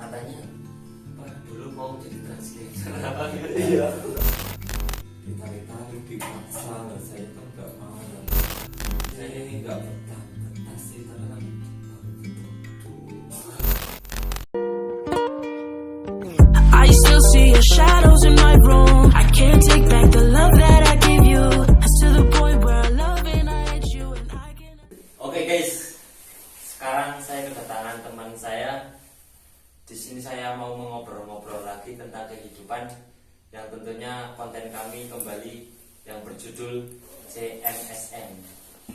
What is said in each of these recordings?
katanya apa dulu mau jadi transgender apa gitu. Iya. Ditarik-tarik dipaksa lah, saya kan nggak mau lah. Saya ini nggak betah sih karena kan I still see your shadows in my room. I can't take back the love that I gave you. It's to the point where I love and I hate you and I can't. Oke guys, sekarang saya kedatangan teman saya. Di sini saya mau ngobrol-ngobrol lagi tentang kehidupan yang tentunya konten kami kembali yang berjudul CMSM,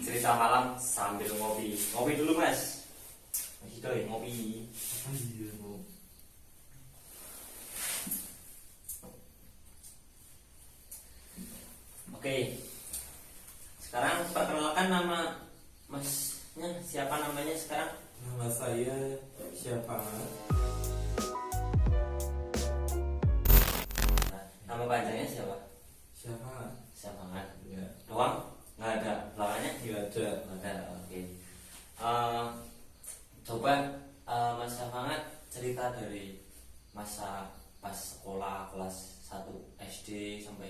cerita malam sambil ngopi. Ngopi dulu mas. Masih doi ngopi. apa iya mau Oke. Sekarang perkenalkan nama masnya siapa namanya sekarang? nama saya siapa? Nama panjangnya siapa? Siapa? Siapa kan? Ya, Doang? Nggak ada belakangnya? nggak ada. Nggak ada. Oke. Coba Mas Syafangat cerita dari masa pas sekolah kelas 1 SD sampai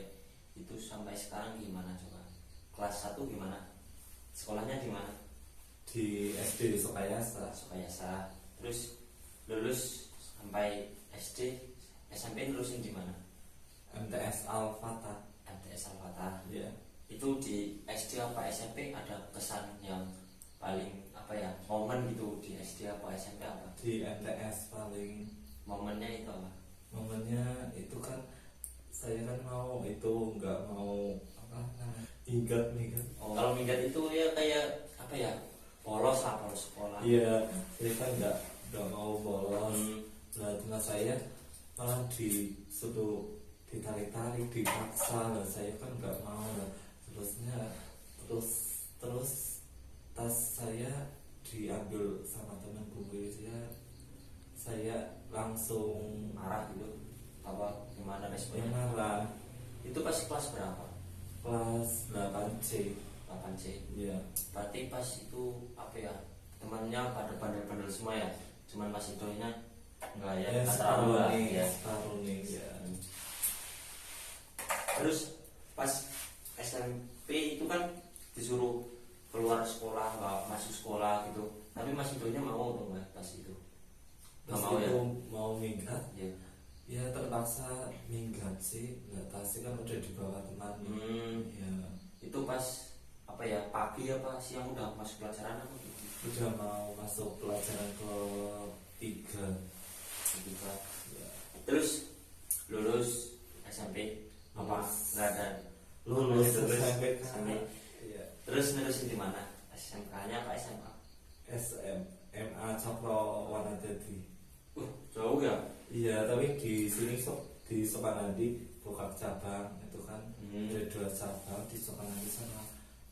itu sampai sekarang gimana coba? Kelas 1 gimana? Sekolahnya di mana? Di SD Sukayasa. Sukayasa. Terus lulus sampai SD, SMP lulusin di mana? MTS Al-Fatah. MTS Al-Fatah. Ya, Itu di SD apa SMP ada kesan yang paling apa ya, momen gitu di SD apa SMP apa? di MTS paling Momennya itu apa? momennya itu kan saya kan mau itu nggak mau apa namanya minggat. Oh, kalau minggat itu ya kayak apa ya, polos lah, polos sekolah. Iya, saya kan nggak mau bolos. Hmm. Nah, teman saya malah disuruh ditarik-tarik, dipaksa lah. Saya kan nggak mau lah. Terus tas saya diambil sama teman gue. Saya langsung Marah gitu apa gimana responnya? marah. Itu pas kelas berapa? Kelas 8C. 8C. Iya. Berarti pas itu apa ya, temannya pada bandel-bandel semua ya, cuman pas itunya enggak ya, enggak terlalu lah ya. separuh nih ya. Terus pas SMP itu kan disuruh keluar sekolah, nggak masuk sekolah gitu, tapi Mas Idonya mau dong Mas pas itu? Nggak Terus mau ya? itu mau minggat. Ya. Ya terpaksa minggat sih, nggak tahu sih kan udah dibawa teman. Ya Itu pas apa ya, pagi apa siang udah masuk pelajaran apa gitu? udah mau masuk pelajaran ke 3. Ketiga. Ya. Terus lulus SMP apa Lulus. nggak ada? Lulus Lulus SMP. SMP. Iya. Terus nerusin di mana? SMK-nya apa SMA? SMA Cokro Wanadadi. Jauh ya? Iya, tapi di sini di Sukanadi buka cabang itu kan. Ada 2 cabang di Sukanadi sama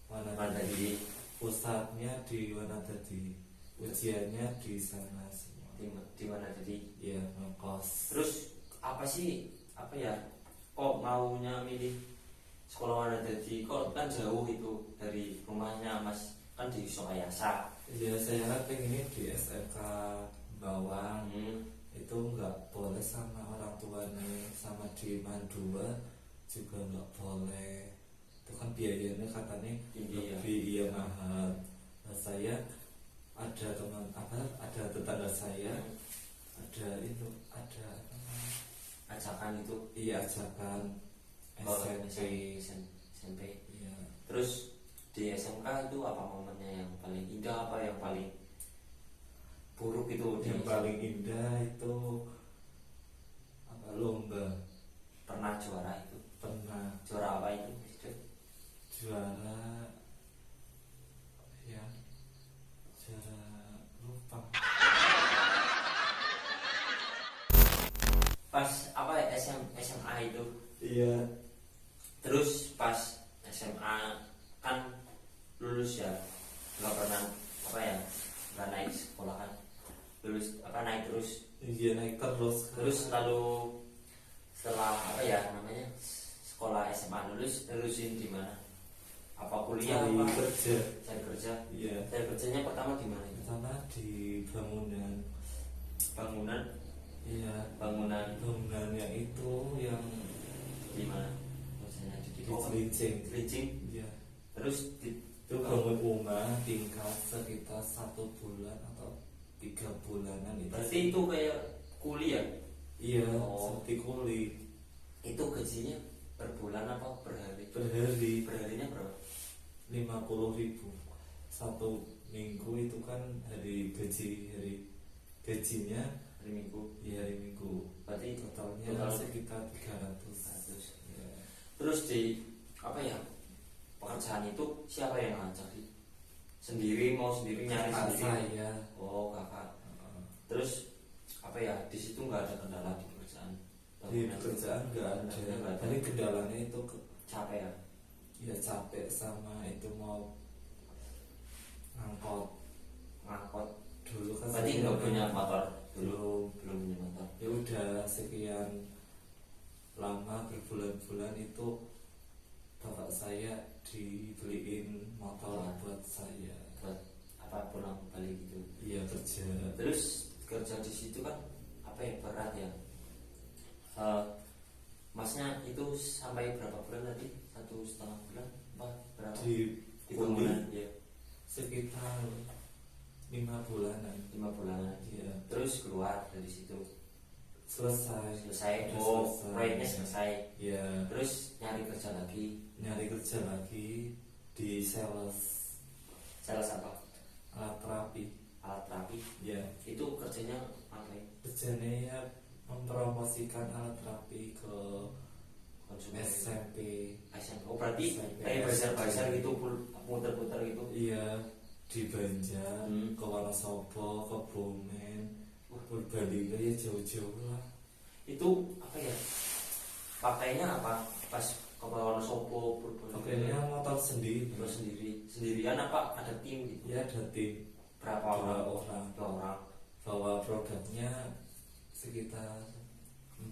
Mana Wanadadi. di Pusatnya di Wanadadi, ujiannya di sana semua. di mana jadi? Iya, ngekos. Terus apa sih apa ya, kok maunya milih sekolah mana jadi, kok kan jauh itu dari rumahnya Mas, kan di Sukayasa. Iya, saya kan pengennya di SMK Bawang. Itu nggak boleh sama orang tuanya, sama di Mandua juga nggak boleh. Itu kan biayanya katanya Tinggi ya? lebih iya mahal. Nah, saya ada ada tetangga saya ada Ajakan itu iya ajakan SMP. SMP. Iya. Terus di SMK itu apa momennya yang paling indah, apa yang paling buruk itu di Yang paling indah itu apa, lomba. pernah juara itu? Pernah Juara apa itu? juara ya juara lupa. Pas apa ya, SMA itu. Iya. Terus pas SMA kan lulus ya, nggak pernah apa ya, nggak naik sekolah kan, lulus apa naik terus. Iya, naik terus. Terus lalu setelah apa ya namanya, sekolah SMA lulusin di mana? Apa kuliah cari apa? kerja. Cari kerja. Iya. Cari kerjanya pertama di mana itu? Pertama di bangunan. Bangunan. Iya, bangunannya itu yang di mana? Maksudnya di di Depok, Cilincing. Cilincing. Iya. Terus Itu bangun rumah tingkat sekitar 1 bulan atau 3 bulanan itu. berarti itu kayak kuli ya? Iya, Oh. seperti kuli. Itu gajinya per bulan apa per hari? Per hari Perharinya berapa? 50.000 1 minggu itu kan hari gajinya Hari Minggu. ya hari minggu. Berarti Totalnya total sekitar 300. 100. Ya. Terus di apa ya? Pekerjaan itu siapa yang ngajak sih? Sendiri mau sendiri nyari Kakak sendiri? saya. Oh, kakak. Terus apa ya? Di situ nggak ada kendala di pekerjaan. Di pekerjaan nggak ada. Tadi kendalanya itu Capek ya? ya capek sama itu mau ngangkot Ngangkot. dulu kan. Berarti saya nggak punya motor belum. belum punya motor. Ya udah sekian lama berbulan-bulan itu bapak saya dibeliin motor Ya. buat saya. Buat apa pulang balik gitu. Iya kerja. Terus kerja di situ kan apa ya, berat ya. Masnya itu sampai berapa bulan tadi? 1,5 bulan? Apa berapa? Di Bangunan ya. sekitar 5 bulanan. 5 bulanan. Iya. Terus keluar dari situ. Selesai. Selesai. Udah Oh, selesai. proyeknya selesai. Ya, Terus nyari kerja lagi. nyari kerja lagi di sales Sales apa? alat terapi. Alat terapi. Ya, Itu kerjanya apa ya? kerjanya ya mempromosikan alat terapi ke Konsumen. SMP. SMP. Oh, berarti SMP. kayak bazar-bazar gitu, muter-muter gitu. Iya, di Banjar, Hmm. ke Wonosobo, ke Bumen, Purbalingga ya jauh-jauh lah. Itu apa ya? Pakainya apa? Pas ke Wonosobo, Pakainya motor sendiri. Terus sendirian apa ada tim gitu? Ya ada tim Berapa 2 orang? orang. 2 orang. Bawa produknya sekitar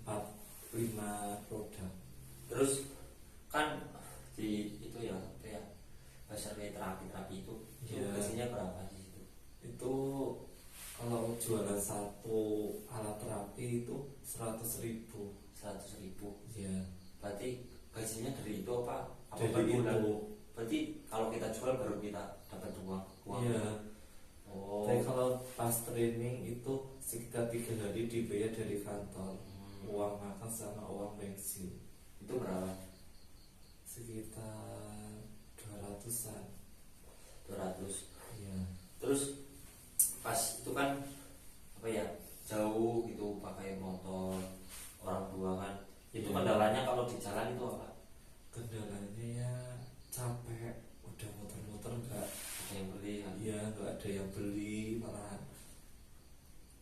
4-5 produk. Terus kan di itu ya apa ya? Bazar kayak terapi itu. Iya. Gajinya berapa di situ? Itu kalau jualan 1 alat terapi itu 100.000. 100.000. Ya, Berarti gajinya dari itu apa? Apa per dari bulan? itu. Berarti kalau kita jual baru kita dapat uang. Iya. Oh. Tapi kalau pas training itu sekitar 3 hari dibayar dari kantor. Uang makan sama uang bensin Itu berapa? sekitar 200-an. 200. Iya. Terus pas itu kan apa ya, jauh gitu pakai motor orang tua kan, itu Iya. kendalanya kalau di jalan itu apa? Kendalanya ya capek, udah muter-muter nggak. Ada yang beli kan? Iya, nggak ada yang beli, malah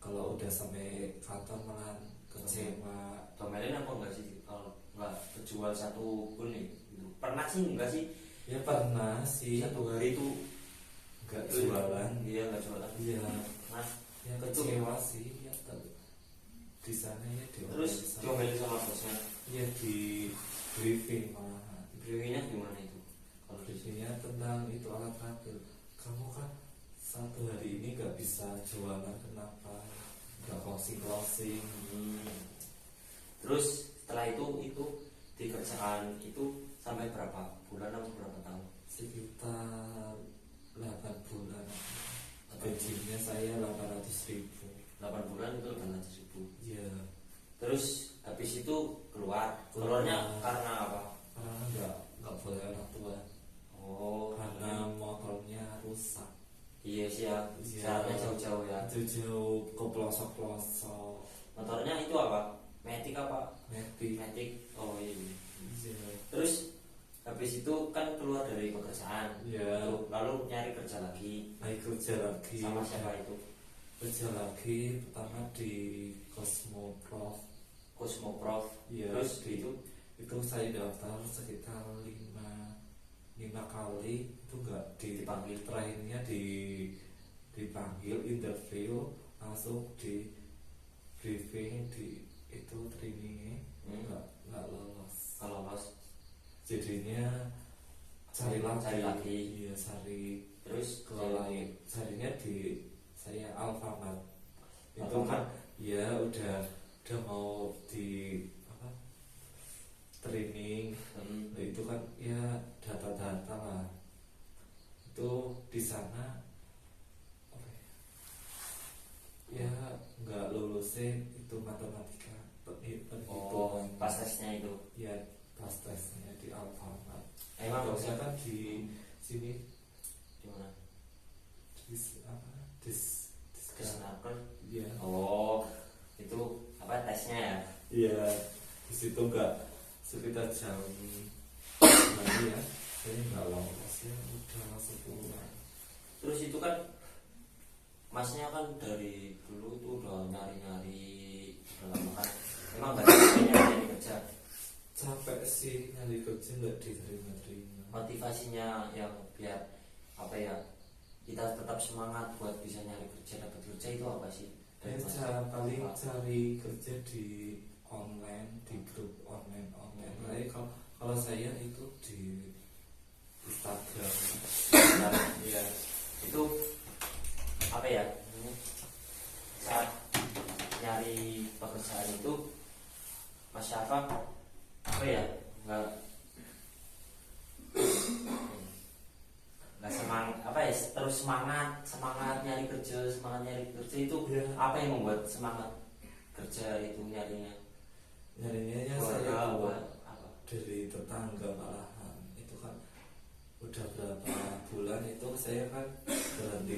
kalau udah sampai kantor malah kecewa. Domelin apa enggak sih kalau nggak terjual satu pun nih gitu. Pernah sih enggak sih Ya pernah sih, satu hari itu nggak jualan. Iya nggak jualan. Iya, Nah ya kecewa sih ya. Di sana ya terus diomelin sama bosnya. ya di briefing malah. Briefingnya gimana itu? Kalau di sini Briefingnya tentang itu alat terapi. Kamu kan 1 hari ini nggak bisa jualan, kenapa nggak closing? Terus setelah itu di kerjaan itu sampai berapa bulan atau berapa tahun? Sekitar 8 bulan. Gajinya saya 800.000. 8 bulan itu 800.000. Iya. Terus habis itu keluarnya karena apa? Karena nggak boleh orang tua. Oh, Karena motornya rusak. iya sih ya. Iya. Jalannya jauh-jauh ya. Jauh ke pelosok-pelosok. Motornya itu apa? Matic apa? Metik. Matic. Oh iya. Iya. Terus habis itu kan keluar dari pekerjaan. Iya. Lalu nyari kerja lagi. Naik kerja lagi. Sama siapa itu? Kerja lagi pertama di Cosmoprof. Cosmoprof. Iya. Terus Itu saya daftar sekitar 5 kali, itu nggak dipanggil. Terakhirnya dipanggil interview, langsung di briefing, di itu trainingnya nggak lolos. kalau lolos Jadinya cari lagi. Iya, cari terus ke lain. Carinya di saya Alfamart. Itu Alfamart? kan ya udah udah mau di apa training. Nah, itu kan ya data-data lah itu di sana apa ya nggak lulusnya itu matematika perhitungan. Pas tesnya itu Ya pas tesnya di Alfamart. emang Saya kan di sini di mana? di Kesanaker. ya Itu apa tesnya ya? iya di situ nggak sekitar jam lagi ya saya nggak lolos ya udah langsung pulang. Terus itu kan masnya kan dari dulu tuh udah nyari-nyari udah lama kan. Emang nggak nyari kerja. Capek sih nyari kerja nggak diterima-terima. Motivasinya yang biar apa ya kita tetap semangat buat bisa nyari kerja dapat kerja itu apa sih? Dari Mas? Paling cari kerja di online, di grup online. Lain kalau saya itu di Instagram. Ya itu apa ya? Saat nyari pekerjaan itu Mas Syafa apa ya nggak semangat apa ya terus semangat nyari kerja itu Ya. apa yang membuat semangat kerja itu nyarinya Nyarinya keluarga saya buat apa? dari tetangga malahan itu kan udah berapa bulan itu saya kan berhenti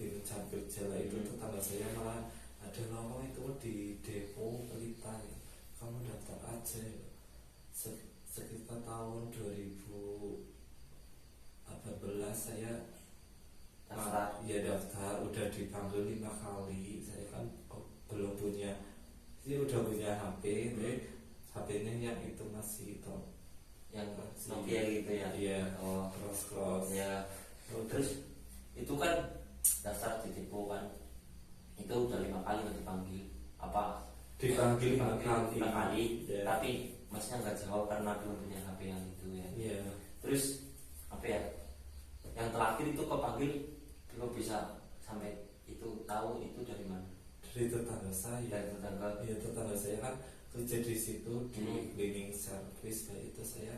mencari kerja lah itu tetangga saya malah ada lowong itu di Depo Pelita ya. Kamu daftar aja ya. Sekitar tahun 2018 saya daftar udah dipanggil 5 kali. Saya kan belum punya sih udah punya HP HP-nya yang itu masih top Yang Nokia gitu ya? Iya. Oh, cross ya. Terus itu kan daftar di Depo kan, itu udah 5 kali nggak dipanggil apa? dipanggil 5 5 kali, Ya. tapi masnya nggak jawab karena belum punya HP yang itu ya. Iya. Terus apa ya? Yang terakhir itu kepanggil, lo bisa sampai itu tahu itu dari mana? Dari tetangga saya. Dari tetangga. Iya, tetangga saya kan kerja di situ di cleaning service. Kayak itu saya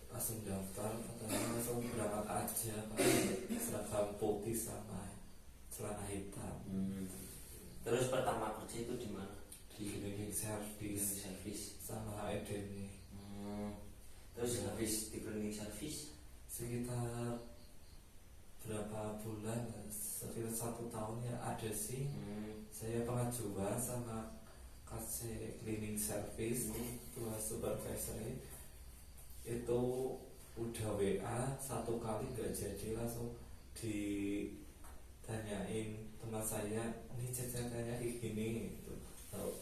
langsung daftar katanya langsung berangkat aja pakai seragam putih sama celana hitam. Terus pertama kerja itu di mana? Di cleaning service service. sama HRD nih. Terus habis di cleaning service Sekitar berapa bulan, sekitar 1 tahun ya ada sih. Saya pengajuan sama kasih cleaning service tuh supervisor itu udah WA 1 kali nggak jadi, langsung ditanyain teman saya ini cacatannya kayak gini gitu.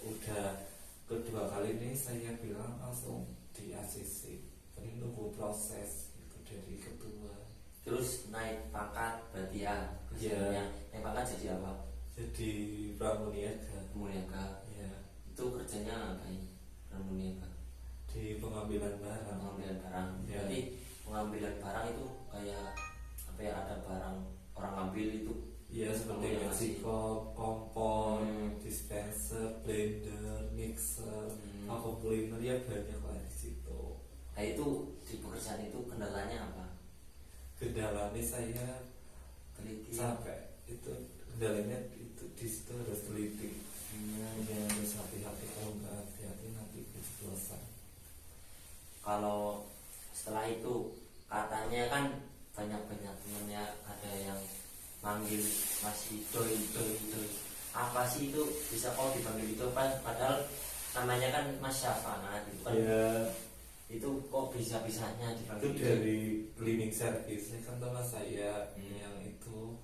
Udah kedua kali ini saya bilang langsung di ACC, ini nunggu proses gitu dari ketua. terus naik pangkat berarti ya? Iya. Naik pangkat jadi apa? Jadi pramuniaga. Pramuniaga. Ya, Itu kerjanya apa ini? Pramuniaga. di pengambilan barang. Pengambilan barang. Ya. Berarti pengambilan barang itu kayak apa ya, ada barang orang ambil itu. Iya, seperti yang Mexico, kompor, dispenser, blender, mixer, vacuum cleaner, ya banyak lah di situ. Nah itu di pekerjaan itu kendalanya apa? Kendalanya saya Teliti. sampai itu kendalanya itu di situ harus teliti. Ya, harus hati-hati, kalau nggak hati-hati nanti keceplosan. Kalau setelah itu katanya kan banyak temennya ada yang manggil masih doi. Apa sih itu bisa kok dipanggil itu kan? Padahal namanya kan Mas Syafa, nah itu kan. Ya, Itu kok bisa-bisanya itu dipanggil dari cleaning service kan teman saya yang itu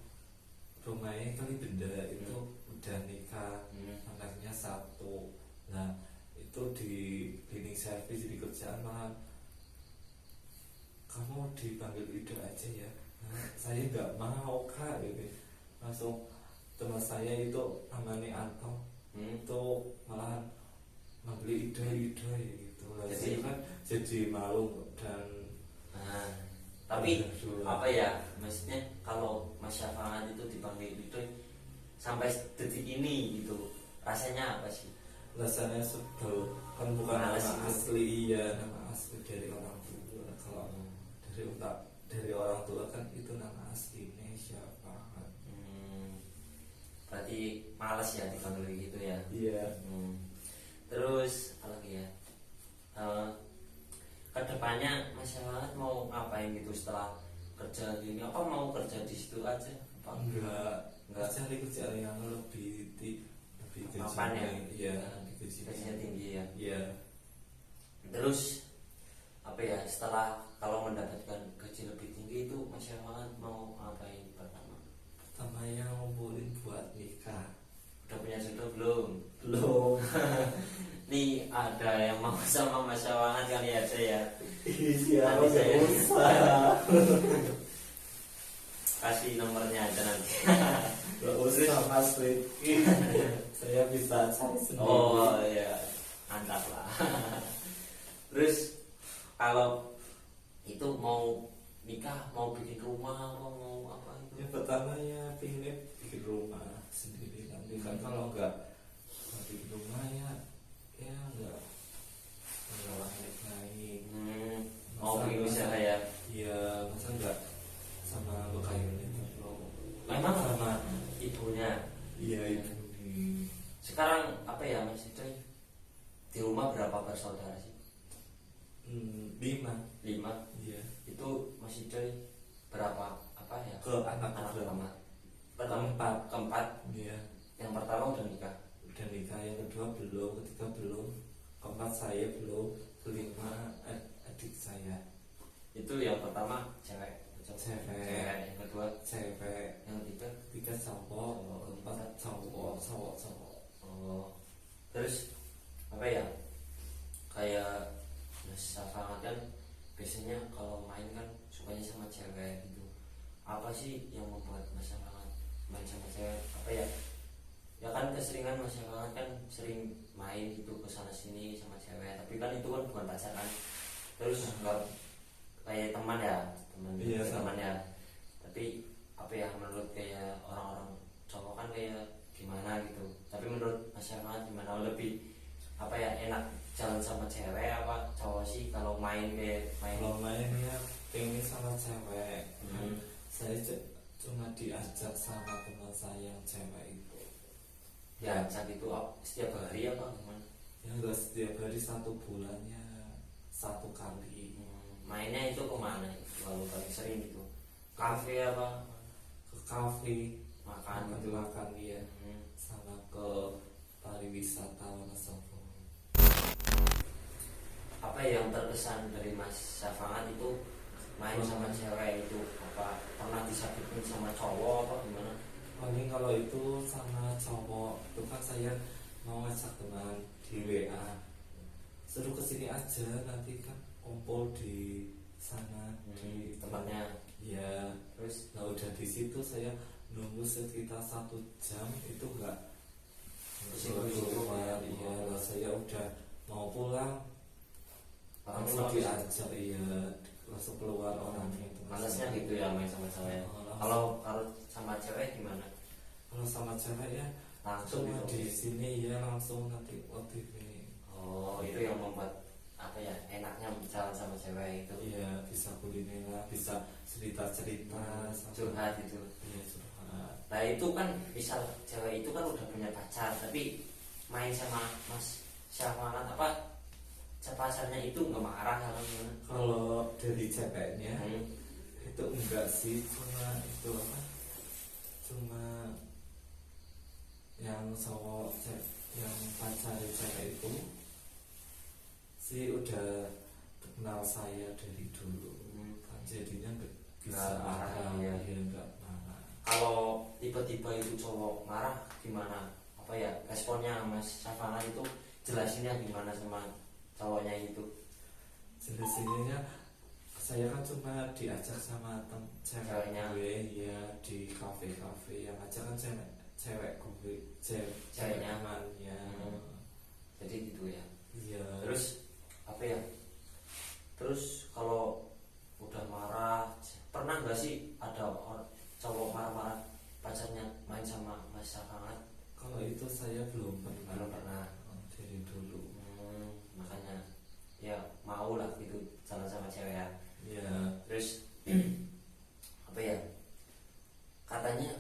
rumahnya kali benda itu udah nikah, anaknya 1. Nah itu di cleaning service di kerjaan malah kamu dipanggil Ido aja ya. Nah, saya nggak mau kak gitu. Langsung teman saya itu namanya Anto itu malahan manggil Ido gitu. Jadi kan jadi malu dan tapi apa ya, maksudnya kalau Mas Syafaat itu dipanggil itu sampai detik ini gitu rasanya apa sih? Rasanya sebel, kan bukan Males nama itu. asli, iya nama asli dari orang tua. Kalau dari orang tua kan itu nama aslinya siapa kan. Berarti males ya dipanggil gitu ya. Iya. Terus apa lagi ya? Kedepannya Mas Syafaat mau ngapain gitu setelah kerja gini? Apa mau kerja di situ aja? Apa Enggak cari kerjaan yang lebih Mapan ya? Iya, lebih gajinya tinggi ya. Iya. Terus apa ya, setelah kalau mendapatkan gaji lebih tinggi itu Mas Syafaat mau ngapain pertama? Pertama yang ngumpulin buat nikah. Udah punya jodoh belum? Belum. Nih ada yang mau sama Mas Syafaat kali aja ya. Iya, Nanti saya usah. kasih nomornya aja nanti. Gak usah Mas Rifki. Saya bisa cari sendiri. Oh iya, mantap lah. Terus kalau itu mau nikah, mau bikin rumah, mau apa itu? Yang pertama ya pengen bikin rumah sendiri, nanti kan kalau nggak bikin rumah ya nggak naik. Mau bikin usaha ya? Iya, masa nggak sama bekayun itu loh. Memang sama ibunya. Iya itu nih. Sekarang apa ya Mas Idoi? Di rumah berapa bersaudara sih? 5. 5. Iya. Itu Mas Idoi berapa apa ya? Ke anak pertama. Keempat. Iya. Yang pertama udah nikah. Udah nikah, yang kedua belum, ketiga belum, keempat saya belum, kelima adik saya. Itu yang pertama cewek. Cewek. Yang kedua Cewek. yang Ketiga cowok, keempat cowok. Oh, terus apa ya, kayak Mas Syafaat kan biasanya kalau main kan sukanya sama cewek gitu. Apa sih yang membuat Mas Syafaat main sama cewek? Apa ya, ya kan keseringan Mas Syafaat kan sering main gitu ke sana sini sama cewek, tapi kan itu kan bukan pacaran. Terus nggak kayak teman ya, Iya, teman ya. Tapi apa ya, menurut kayak orang-orang cowok kan kayak gimana gitu, tapi menurut Mas Syafaat gimana, lebih apa ya, enak jalan sama cewek apa cowok sih kalau main kayak main? Kalau mainnya pengen sama cewek. Hmm. Saya cuma diajak sama teman saya yang cewek itu. Diajak itu setiap hari apa gimana? Ya enggak setiap hari, 1 bulannya 1 kali. Mainnya itu kemana kalau paling sering gitu? Kafe apa? Ke kafe, Makan gitu? makan ya, Hmm. sama ke pariwisata Wonosobo. Apa yang terkesan dari Mas Syafaat itu main sama cewek itu? Apa pernah disakitin sama cowok apa gimana? Paling kalau itu sama cowok itu kan saya mau ngajak teman di WA, suruh kesini aja, nanti kan kumpul di sana di Tempatnya. ya. Terus Nah udah di situ saya nunggu sekitar 1 jam itu enggak keluar. Iya, lah saya udah mau pulang langsung diajak, iya langsung keluar orangnya itu. malasnya gitu ya main sama cewek. Langsung. Kalau sama cewek gimana? Kalau sama cewek ya Langsung cuma gitu. di sini ya langsung nanti OTW. Oh, itu yang membuat apa ya, enaknya jalan sama cewek itu. Iya, bisa kuliner, bisa cerita-cerita, Curhat gitu. Iya, curhat. Nah itu kan misal cewek itu kan udah punya pacar, tapi main sama Mas Syafaat apa pacarnya itu nggak marah kalau gimana? Kalau dari ceweknya Hmm. itu enggak sih, cuma itu apa? Cuma yang cowok yang pacar cewek itu sih udah kenal saya dari dulu. Kan jadinya nggak bisa Nggak marah, marah, ya. ya nggak marah. Kalau tiba-tiba itu cowok marah gimana? Apa ya responnya Mas Syafaat itu, jelasinnya gimana sama cowoknya itu? Jelas-jelasnya saya kan cuma diajak sama Ceweknya. gue ya di kafe-kafe, yang ajak kan cewek gue, cewek Ceweknya. temannya. Jadi gitu ya. Iya. Terus apa ya? Terus kalau udah marah, pernah nggak sih ada cowok marah-marah pacarnya main sama Mas Syafaat? Kalau itu saya belum belum pernah. dari dulu. Makanya ya mau lah gitu jalan sama cewek ya. Ya. Terus apa ya, katanya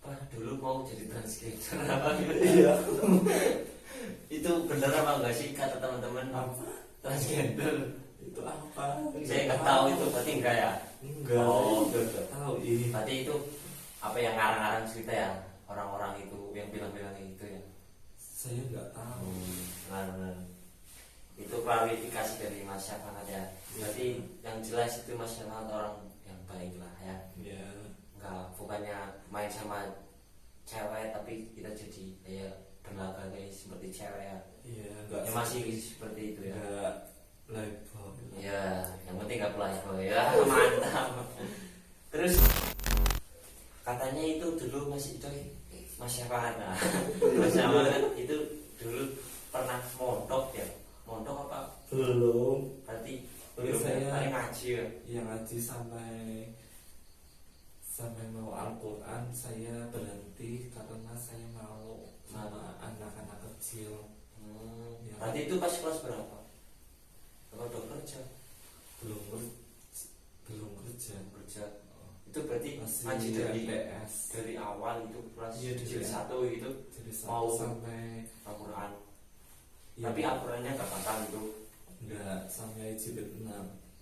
apa dulu mau jadi transgender apa gitu. Iya. Itu bener apa enggak sih kata teman-teman? Apa? Transgender Itu apa? saya nggak tahu itu, berarti enggak ya? Enggak. Oh. Enggak tahu ini. Berarti itu apa yang ngarang-ngarang cerita ya, orang-orang itu yang bilang-bilang gitu ya? Saya nggak tahu. Benar-benar. Itu klarifikasi dari Mas Syafaat ya. Berarti yang jelas itu Mas Syafaat orang yang baik lah ya. Ya. Enggak, bukannya main sama cewek tapi kita jadi kayak berlaga kayak seperti cewek ya. Iya. Enggak. Ya masih seperti itu ya. Enggak level. Ya, yang penting nggak playboy ya. Mantap. Terus katanya itu dulu masih coy Mas Syafaat. Nah, Mas Syafaat itu dulu pernah mondok ya. Mondok apa? Belum. Berarti Terus belum saya paling ngaji ya. yang ngaji sampai mau Al-Quran saya berhenti karena saya mau sama anak-anak kecil. Ya. Berarti itu pas kelas berapa? Kalau udah kerja? belum kerja. Itu berarti Masih ngaji dari MTS. dari awal itu kelas Iya, dari satu itu Jadi mau sampai Al-Quran. ya, Tapi Al-Qurannya nggak batal itu. enggak sampai jilid 6.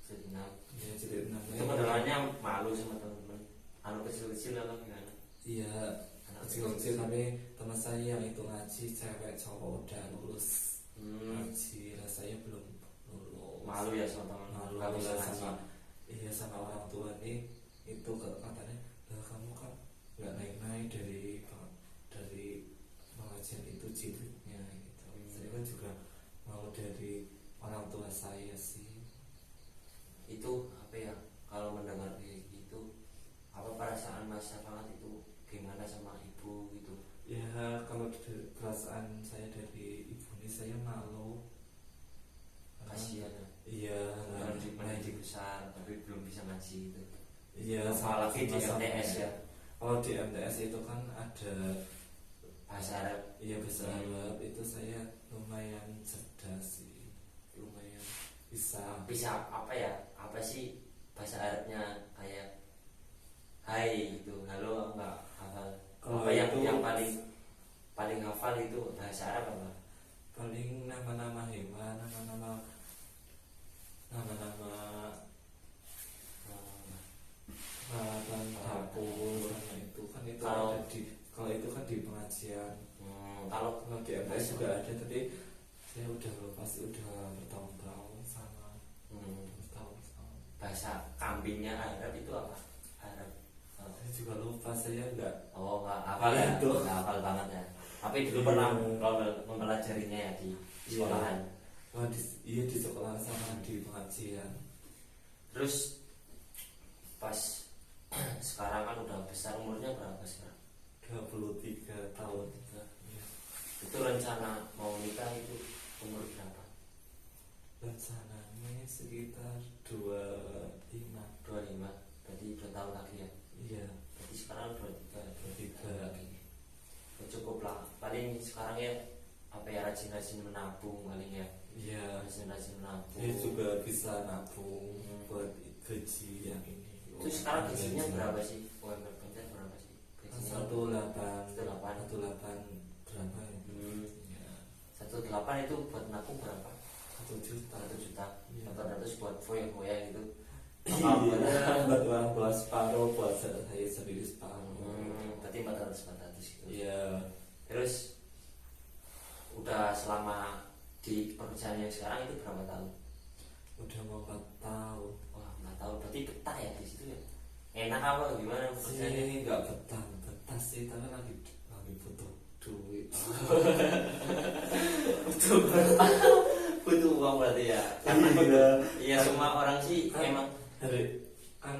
Sebenarnya Ya jilid 6. itu kedengarannya malu sama teman-teman. Anak kecil-kecil atau gimana? Iya, Anak kecil-kecil tapi teman saya yang itu ngaji cewek cowok udah lulus ngaji, lah saya belum lulus. Malu ya sama teman. Malu Nggak bisa lah ngaji. sama orang tua nih. Itu katanya, lah kamu kan nggak naik-naik dari pengajian itu jilidnya gitu. Saya kan juga mau dari orang tua saya sih. Itu apa ya, kalau mendengar kayak gitu apa perasaan Mas Syafaat itu gimana sama ibu gitu? Ya kalau perasaan saya dari ibu ini saya malu. Kasihan ya. Iya. Mengaji besar tapi belum bisa ngaji itu. Iya. Apalagi di MTS ya. Kalau di MTS itu kan ada Bahasa Arab. iya bahasa Arab, itu saya lumayan cerdas sih, lumayan bisa. Apa ya? Apa sih bahasa Arabnya kayak hai gitu. Halo enggak hafal. Kalau Apa yang itu- yang paling hafal itu bahasa Arab apa? paling nama-nama hewan, nama-nama peralatan dapur sama itu kan itu Kalau- ada di kalau itu kan di pengajian. Kalau Kalau di MTS juga ada, tapi saya udah pasti udah bertahun-tahun sama bertahun-tahun. bahasa kambingnya Arab itu apa? Arab. Saya juga lupa, saya enggak. Oh, nggak hafal ya? Itu. Nggak hafal banget ya. Tapi dulu Iya. pernah mempelajarinya ya di sekolahan. Iya di sekolah sama di pengajian. Terus pas sekarang kan udah besar, umurnya berapa sekarang? 23 tahun. Ya. Itu rencana mau nikah itu umur berapa? Rencananya sekitar 25. 25. Berarti 2 tahun lagi ya. Iya. Berarti sekarang 23. 23. lagi. Ya, cukup lah. Paling sekarang ya apa ya, rajin-rajin menabung paling ya. Iya. Rajin-rajin menabung. Dia juga bisa nabung buat gaji yang ini. Itu sekarang gajinya berapa sih? UMR Banjar berapa sih? Gajinya 18 18 berapa ya? Ya, 18 itu buat nabung berapa? 1 juta. 1 juta. Iya. 400 buat foya-foya gitu. Iya, buat orang tua separuh, buat saya sendiri separuh. Berarti 400 gitu. Iya. Terus udah selama di pekerjaan yang sekarang itu berapa tahun? Udah mau 4 tahun. Wah, 4 tahun. Berarti betah ya di situ ya? Enak apa gimana pekerjaannya? Sih nggak betah sih, tapi lagi butuh duit. Butuh uang berarti ya? Karena iya semua orang sih Kan- emang Hari kan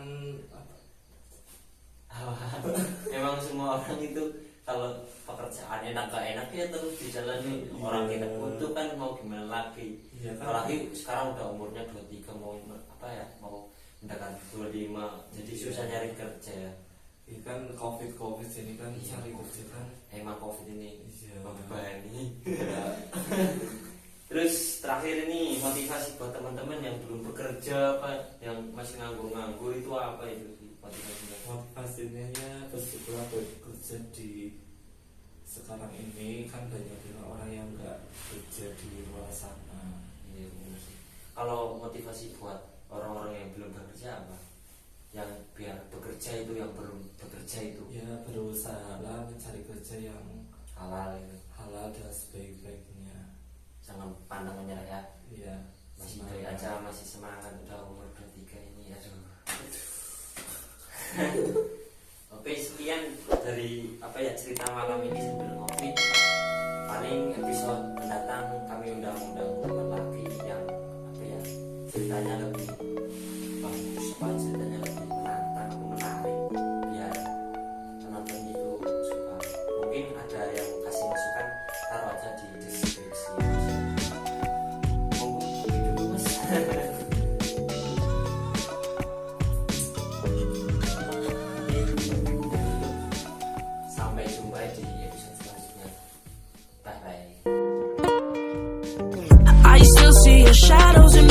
emang semua orang itu kalau pekerjaan enak gak enak ya terus dijalani. Iya. Orang kita butuh kan mau gimana lagi. Iya kan? Apalagi sekarang udah umurnya 23 mau apa ya, mau mendekati 25, jadi Iya. susah nyari kerja ya. Ya kan covid ini kan Iya. cari kerja kan. Emang covid ini Iya. membebani. Ya, Terus terakhir ini motivasi buat teman-teman yang belum bekerja apa yang masih nganggur-nganggur itu apa itu sih motivasinya? motivasinya ya bersyukur bekerja di sekarang ini kan banyak juga orang yang nggak kerja di luar sana. Iya, bener sih. Kalau motivasi buat orang-orang yang belum bekerja apa? Yang biar bekerja itu yang belum bekerja itu Ya berusaha lah mencari kerja yang halal itu. halal dan sebaik-baiknya. Jangan pandang menyerah ya. Iya. Masih semangat. doi aja, masih semangat udah umur 23 ini aduh. Oke, sekian dari apa ya cerita malam ini sambil ngopi. Paling episode mendatang kami undang-undang teman lagi yang apa ya ceritanya lebih bagus, ceritanya lebih menantang, menarik biar penonton itu suka. Mungkin ada yang kasih masukan taruh aja di deskripsi. Gitu, Mas. Sampai jumpa di episode selanjutnya. Bye bye. I still see your shadows in